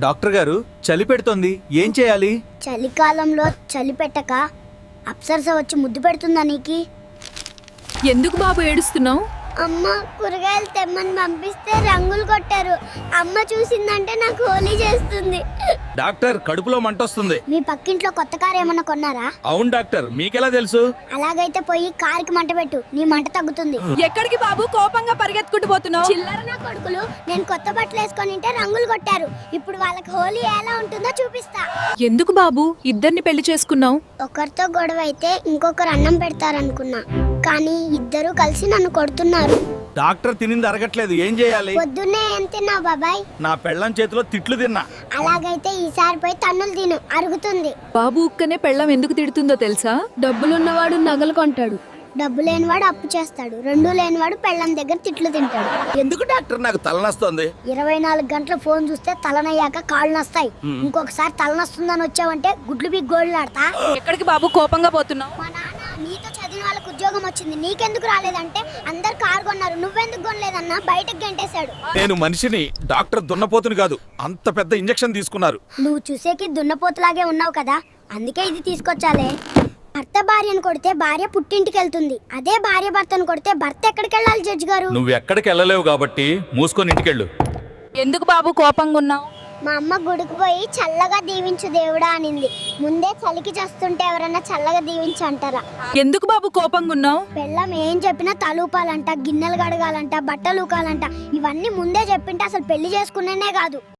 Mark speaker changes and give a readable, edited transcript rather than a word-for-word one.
Speaker 1: Doctor గారు చలి పెడుతోంది, ఏం చేయాలి?
Speaker 2: చలికాలంలో చలి పెట్టక అప్సరస వచ్చి ముద్దు పెడుతుందా నీకి?
Speaker 3: ఎందుకు బాబు ఏడుస్తున్నావు?
Speaker 2: అమ్మ కూరగాయలు తెమ్మని పంపిస్తే రంగులు కొట్టారు. అమ్మ చూసిందంటే నాకు హోలీ చేస్తుంది.
Speaker 1: డాక్టర్ కడుపులో మంట వస్తుంది.
Speaker 2: మీ పక్కింట్లో కొత్త కారు ఏమన్నా కొన్నారా?
Speaker 1: అవును డాక్టర్, మీకెలా తెలుసు?
Speaker 2: అలాగైతే పోయి కారుకి మంట పెట్టు, నీ మంట తగ్గుతుంది.
Speaker 3: ఎక్కడికి బాబు కోపంగా పరిగెత్తుకుంటూ పోతున్నావు?
Speaker 2: చిల్లర నా కొడుకులు నేను కొత్త బట్టలు వేసుకొని రంగులు కొట్టారు. ఇప్పుడు వాళ్ళకి హోలీ ఎలా ఉంటుందో చూపిస్తా.
Speaker 3: ఎందుకు బాబు ఇద్దరిని పెళ్లి చేసుకున్నావు?
Speaker 2: ఒకరితో గొడవ అయితే ఇంకొకరు అన్నం పెడతారనుకున్నా, కానీ ఇద్దరు కలిసి నన్ను కొడుతున్నారు.
Speaker 1: డాక్టర్ తినింది అరగట్లేదు, ఏం చేయాలి?
Speaker 2: పొద్దున్నే ఏం తిన్నావు బాబాయ్?
Speaker 1: నా పెళ్ళం చేతిలో తిట్లు తిన్నా.
Speaker 2: అలాగైతే ఈసారి పోయి తన్నులు తిను, అరుగుతుంది.
Speaker 3: బాబు ఉక్కనే పెళ్ళం ఎందుకు తిడుతుందో తెలుసా?
Speaker 4: డబ్బులున్నవాడు నగలు కొంటాడు,
Speaker 2: డబ్బు లేనివాడు అప్పు చేస్తాడు, రెండు లేనివాడు పెళ్ళం దగ్గర తిట్లు తింటాడు.
Speaker 1: ఎందుకు డాక్టర్ నాకు తలనొస్తుంది?
Speaker 2: 24 గంటల ఫోన్ చూస్తే తలనయ్యాక కాళ్ళు నస్తాయి. ఇంకొకసారి తలనొస్తుందని వచ్చావంటే గుడ్లు బీక్ గోళ్ళాడతా.
Speaker 3: ఎక్కడికి బాబు కోపంగా పోతున్నావు?
Speaker 2: మా నాన్న నీతో చదివిన వాళ్ళకి ఉద్యోగం వచ్చింది, నీకెందుకు రాలేదంటే అందరు కారు కొన్నారు, నువ్వెందుకు కొనలేదన్నా బయటకు గంటేశాడు.
Speaker 1: నేను మనిషిని, డాక్టర్ దున్నపోతుని కాదు. అంత పెద్ద ఇంజెక్షన్ తీసుకున్నారు.
Speaker 2: నువ్వు చూసేకి దున్నపోతులాగే ఉన్నావు కదా, అందుకే ఇది తీసుకొచ్చాలే. భర్త భార్యను కొడితే భార్య పుట్టింటికి వెళ్తుంది, అదే భార్య భర్తను కొడితే భర్త ఎక్కడికి వెళ్ళాలి జడ్జి గారు?
Speaker 1: నువ్వు ఎక్కడికి వెళ్ళలేవు కాబట్టి మూసుకొని ఇంటికెళ్ళు.
Speaker 3: ఎందుకు బాబు కోపంగా ఉన్నావు?
Speaker 2: మా అమ్మ గుడికి పోయి చల్లగా దీవించు దేవుడా అనింది. ముందే చలికి చేస్తుంటే ఎవరన్నా చల్లగా దీవించు అంటారా?
Speaker 3: ఎందుకు బాబు కోపంగా ఉన్నావు?
Speaker 2: పెళ్ళం ఏం చెప్పినా తలూపాలంట, గిన్నెలు కడగాలంట, బట్టలు ఊకాలంట. ఇవన్నీ ముందే చెప్పింటే అసలు పెళ్లి చేసుకునేనే కాదు.